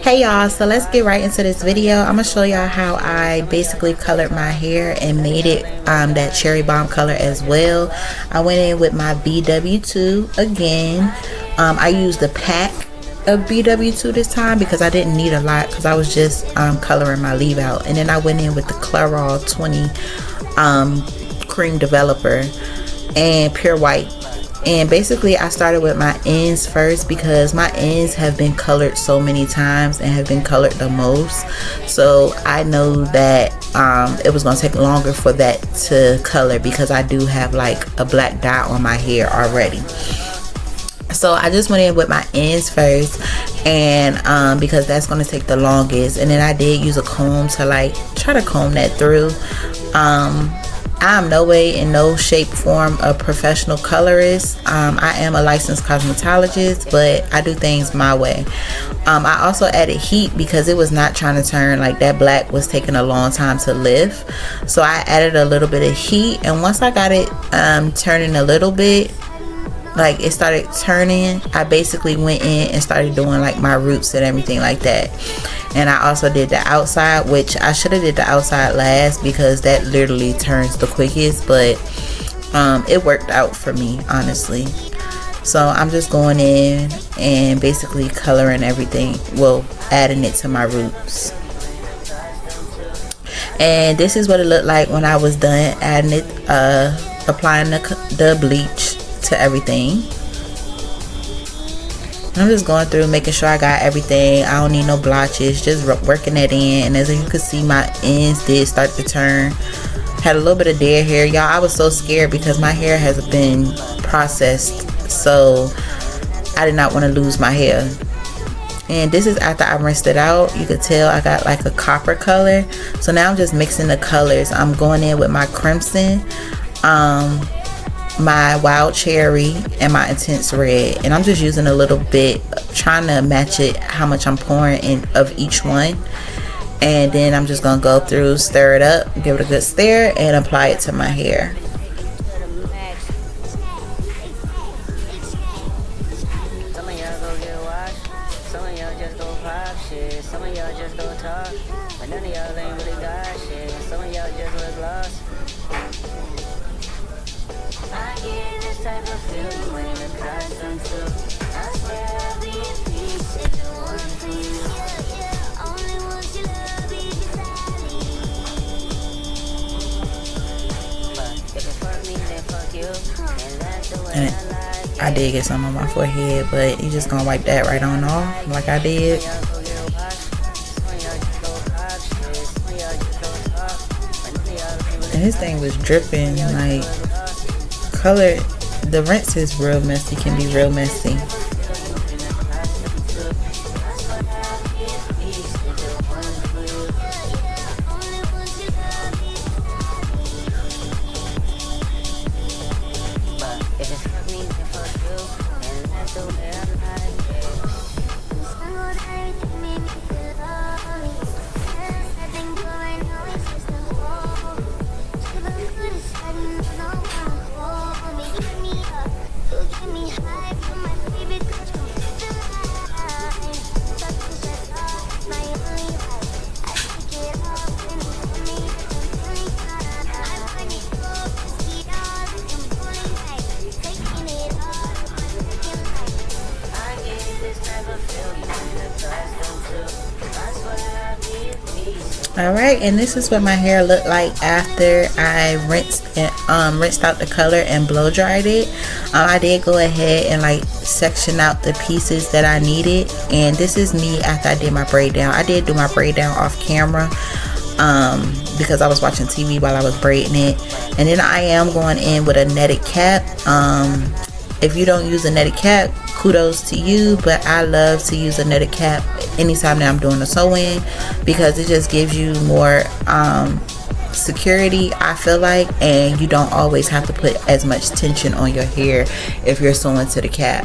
Hey y'all, so let's get right into this video. I'm gonna show y'all how I basically colored my hair and made it that cherry bomb color as well. I went in with my BW2 again. I used the pack of BW2 this time because I didn't need a lot because I was just coloring my leave out. And then I went in with the Clairol 20 cream developer and pure white. And basically I started with my ends first because my ends have been colored so many times and have been colored the most, so I know that it was gonna take longer for that to color because I do have like a black dot on my hair already. So I just went in with my ends first, and because that's going to take the longest, and then I did use a comb to like try to comb that through. I'm no way in no shape form a professional colorist. I am a licensed cosmetologist, but I do things my way. I also added heat because it was not trying to turn, like that black was taking a long time to lift, so I added a little bit of heat, and once I got it turning a little bit, like it started turning, I basically went in and started doing like my roots and everything like that. And I also did the outside, which I should have did the outside last because that literally turns the quickest, but it worked out for me, honestly. So I'm just going in and basically coloring everything, well, adding it to my roots. And this is what it looked like when I was done adding it, applying the bleach to everything. I'm just going through making sure I got everything. I don't need no blotches, just working that in. And as you can see, my ends did start to turn. Had a little bit of dead hair, y'all. I was so scared because my hair has been processed, so I did not want to lose my hair. And this is after I rinsed it out. You could tell I got like a copper color, so now I'm just mixing the colors. I'm going in with my crimson, my wild cherry, and my intense red, and I'm just using a little bit, trying to match it how much I'm pouring in of each one. And then I'm just gonna go through, stir it up, give it a good stir, and apply it to my hair. And I did get some on my forehead, but you just gonna wipe that right on off like I did. And this thing was dripping, like color. The rinse is real messy, can be real messy. Alright, and this is what my hair looked like after I rinsed out the color and blow dried it. I did go ahead and like section out the pieces that I needed, and this is me after I did my braid down. I did do my braid down off camera because I was watching TV while I was braiding it. And then I am going in with a netted cap. If you don't use a netted cap, kudos to you, but I love to use a netted cap anytime that I'm doing a sew-in because it just gives you more security, I feel like, and you don't always have to put as much tension on your hair if you're sewing to the cap.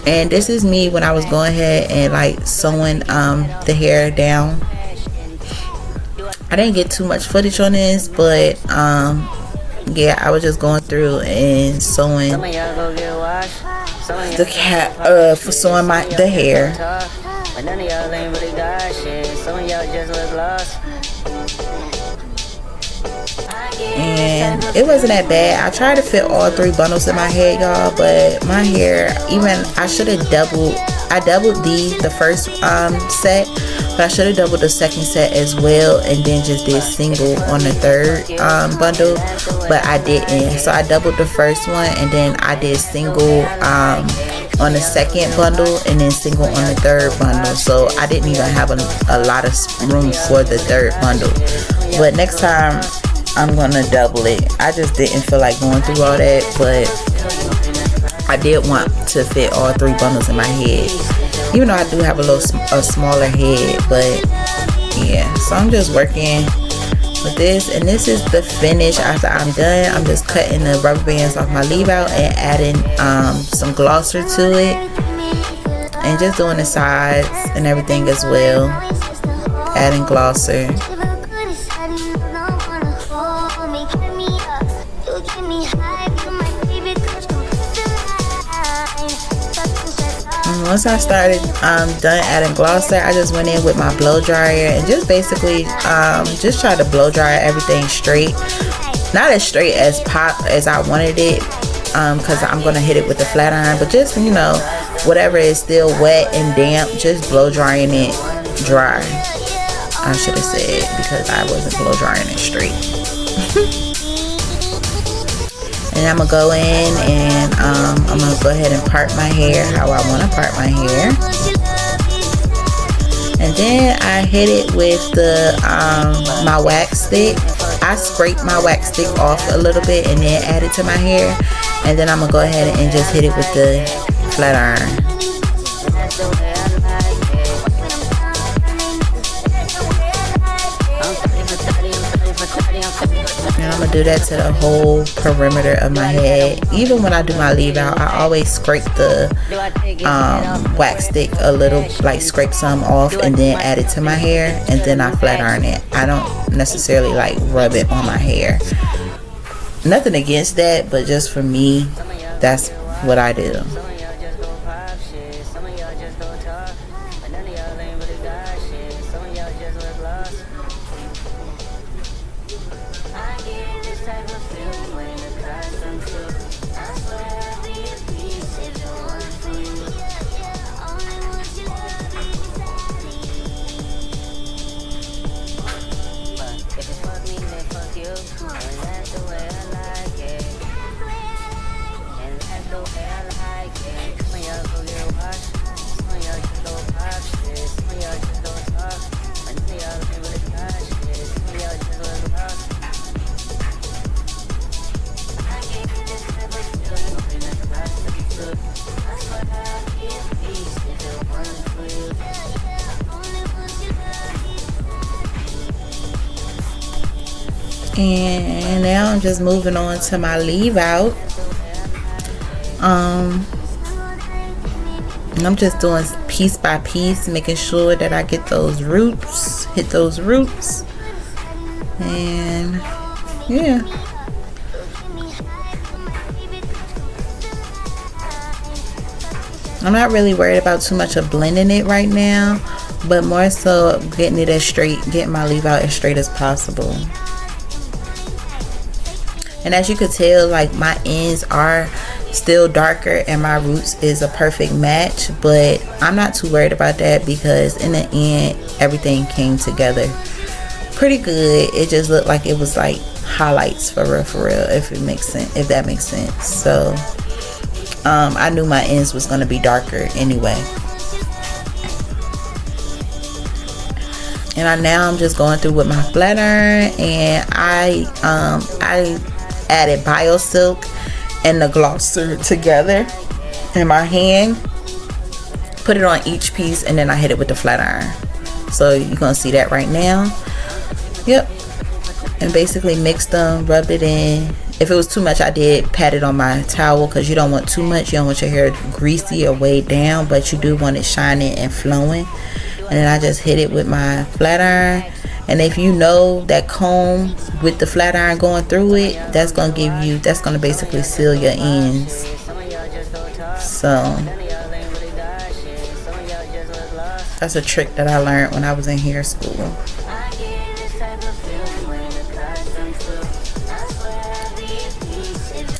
And this is me when I was going ahead and like sewing the hair down. I didn't get too much footage on this, but yeah, I was just going through and sewing the cap, for sewing the hair. none of y'all ain't really got shit. Some of y'all just look lost. And it wasn't that bad. I tried to fit all 3 bundles in my head, y'all, but my hair, even I should have doubled. I doubled the first set, but I should have doubled the second set as well, and then just did single on the third bundle, but I didn't. So I doubled the first one, and then I did single on the second bundle, and then single on the third bundle. So I didn't even have a lot of room for the third bundle. But next time I'm gonna double it. I just didn't feel like going through all that, but I did want to fit all 3 bundles in my head, even though I do have a smaller head. But yeah, so I'm just working with this, and this is the finish after I'm done. I'm just cutting the rubber bands off my leave out and adding some glosser to it, and just doing the sides and everything as well, adding glosser. Once I started done adding glosser, I just went in with my blow dryer and just basically just tried to blow dry everything straight. Not as straight as pop as I wanted it, because I'm gonna hit it with the flat iron, but just, you know, whatever is still wet and damp, just blow drying it dry. I should have said, because I wasn't blow drying it straight. And I'm gonna go in and I'm gonna go ahead and part my hair how I want to part my hair. And then I hit it with the my wax stick. I scrape my wax stick off a little bit and then add it to my hair. And then I'm gonna go ahead and just hit it with the flat iron. And I'm gonna do that to the whole perimeter of my head. Even when I do my leave out, I always scrape the wax stick a little, like scrape some off and then add it to my hair, and then I flat iron it. I don't necessarily like rub it on my hair. Nothing against that, but just for me, that's what I do. And now I'm just moving on to my leave out. And I'm just doing piece by piece, making sure that I get those roots, hit those roots. And yeah. I'm not really worried about too much of blending it right now, but more so getting it as straight, getting my leave out as straight as possible. And as you could tell, like, my ends are still darker and my roots is a perfect match, but I'm not too worried about that because in the end everything came together pretty good. It just looked like it was like highlights for real, if it makes sense, if that makes sense. So I knew my ends was going to be darker anyway. And now I'm just going through with my flat iron, and I added BioSilk and the glosser together in my hand, put it on each piece, and then I hit it with the flat iron. So you're gonna see that right now. Yep. And basically mixed them, rubbed it in. If it was too much, I did pat it on my towel, because you don't want too much. You don't want your hair greasy or weighed down, but you do want it shining and flowing. And then I just hit it with my flat iron. And if you know that comb with the flat iron going through it, that's going to give you, that's going to basically seal your ends. So That's a trick that I learned when I was in hair school.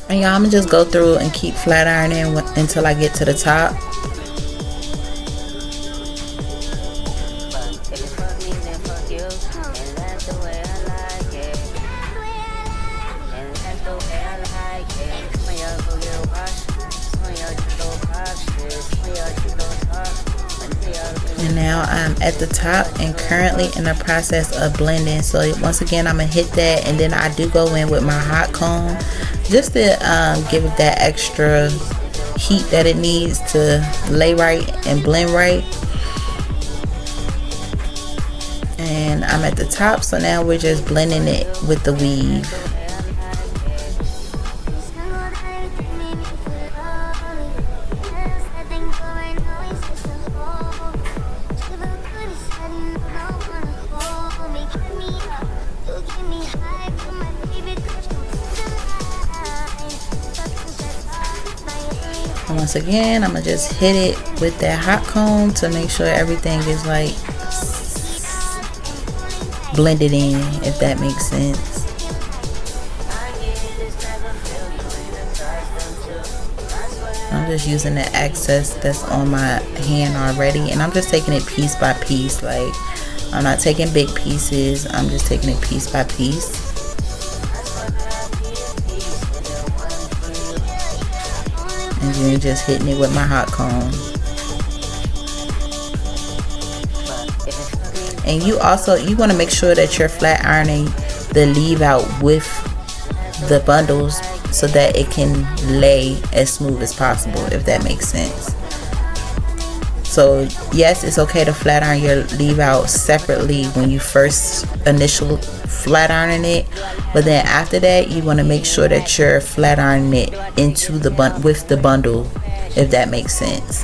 And y'all, I'm gonna just go through and keep flat ironing until I get to the top. And now I'm at the top and currently in the process of blending. So once again, I'm gonna hit that, and then I do go in with my hot comb just to give it that extra heat that it needs to lay right and blend right. And I'm at the top, so now we're just blending it with the weave. And once again, I'm gonna just hit it with that hot comb to make sure everything is like blended in, if that makes sense. I'm just using the excess that's on my hand already, and I'm just taking it piece by piece. Like, I'm not taking big pieces, I'm just taking it piece by piece. And then just hitting it with my hot comb. And you want to make sure that you're flat ironing the leave out with the bundles so that it can lay as smooth as possible, if that makes sense. So yes, it's okay to flat iron your leave out separately when you first initial flat ironing it, but then after that you want to make sure that you're flat ironing it into the with the bundle, if that makes sense,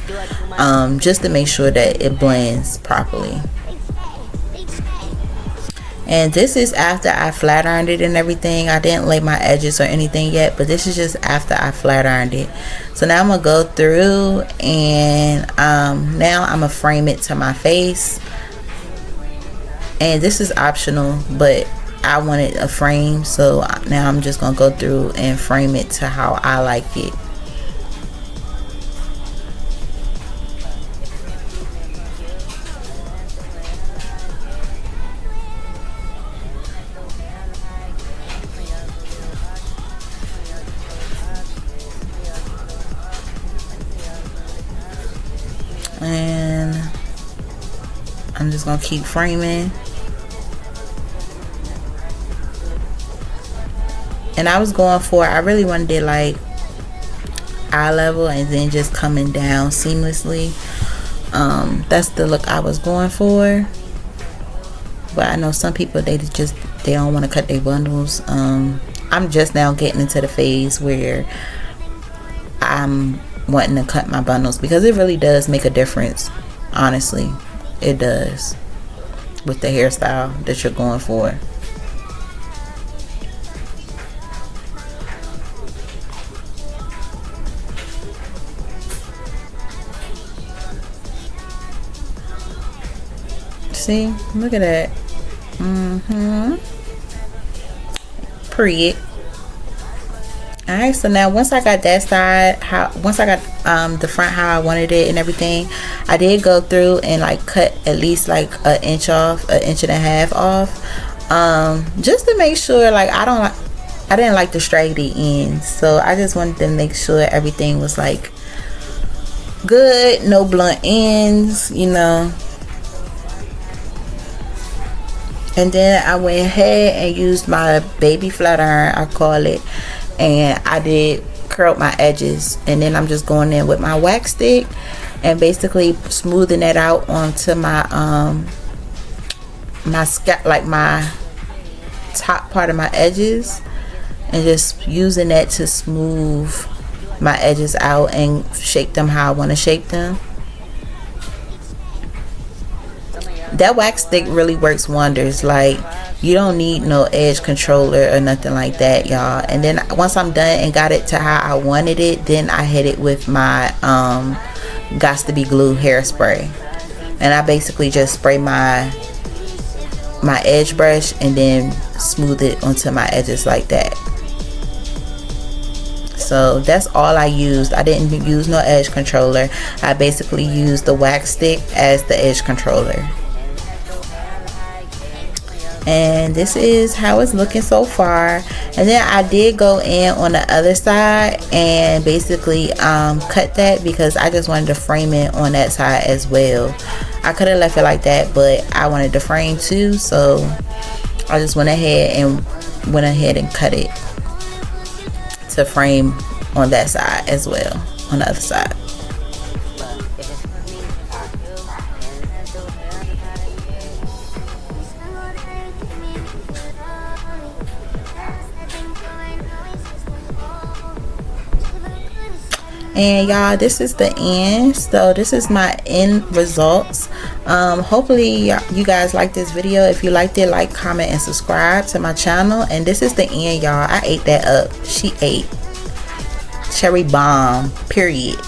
just to make sure that it blends properly. And this is after I flat ironed it and everything. I didn't lay my edges or anything yet, but this is just after I flat ironed it. So now I'm gonna go through and now I'm gonna frame it to my face. And this is optional, but I wanted a frame, so now I'm just gonna go through and frame it to how I like it. And I'm just gonna keep framing. And I was going for, I really wanted it like eye level and then just coming down seamlessly. That's the look I was going for. But I know some people, they don't want to cut their bundles. I'm just now getting into the phase where I'm wanting to cut my bundles, because it really does make a difference. Honestly, it does with the hairstyle that you're going for. See, look at that. Pretty. Alright, so now once I got that side, once I got the front how I wanted it and everything, I did go through and like cut at least like an inch off, an inch and a half off, just to make sure, like I didn't like the straighty ends, so I just wanted to make sure everything was like good, no blunt ends, you know. And then I went ahead and used my baby flat iron, I call it, and I did curl my edges. And then I'm just going in with my wax stick and basically smoothing that out onto my my top part of my edges, and just using that to smooth my edges out and shape them how I want to shape them. That wax stick really works wonders. Like, you don't need no edge controller or nothing like that, y'all. And then once I'm done and got it to how I wanted it, then I hit it with my Got2b glue hairspray. and I basically just spray my edge brush and then smooth it onto my edges like that. So that's all I used. I didn't use no edge controller. I basically used the wax stick as the edge controller. And this is how it's looking so far. And then I did go in on the other side and basically cut that, because I just wanted to frame it on that side as well. I could have left it like that, but I wanted to frame too, so I just went ahead and cut it to frame on that side as well, on the other side. And y'all, this is the end. So this is my end results. Hopefully you guys like this video. If you liked it, like, comment, and subscribe to my channel. And this is the end, y'all. I ate that up. She ate. Cherry bomb, period.